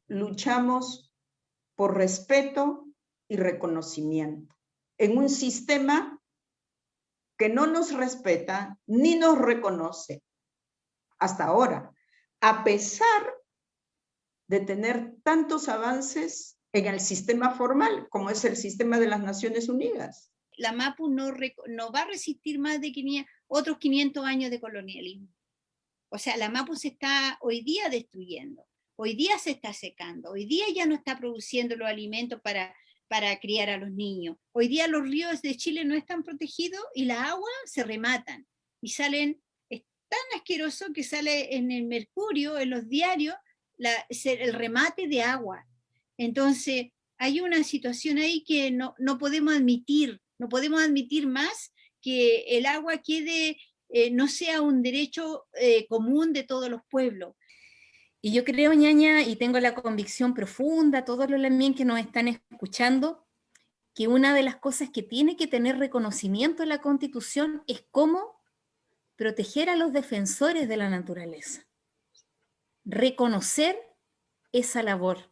luchamos por respeto y reconocimiento en un sistema que no nos respeta ni nos reconoce hasta ahora, a pesar de tener tantos avances en el sistema formal, como es el sistema de las Naciones Unidas. La MAPU no va a resistir más de otros 500 años de colonialismo. O sea, la MAPU se está hoy día destruyendo, hoy día se está secando, hoy día ya no está produciendo los alimentos para criar a los niños. Hoy día los ríos de Chile no están protegidos y las aguas se rematan y salen, es tan asqueroso que sale en el Mercurio, en los diarios, el remate de agua. Entonces, hay una situación ahí que no podemos admitir, no podemos admitir más que el agua quede, no sea un derecho común de todos los pueblos. Y yo creo, ñaña, y tengo la convicción profunda, todos los lamien que nos están escuchando, que una de las cosas que tiene que tener reconocimiento en la Constitución es cómo proteger a los defensores de la naturaleza. Reconocer esa labor.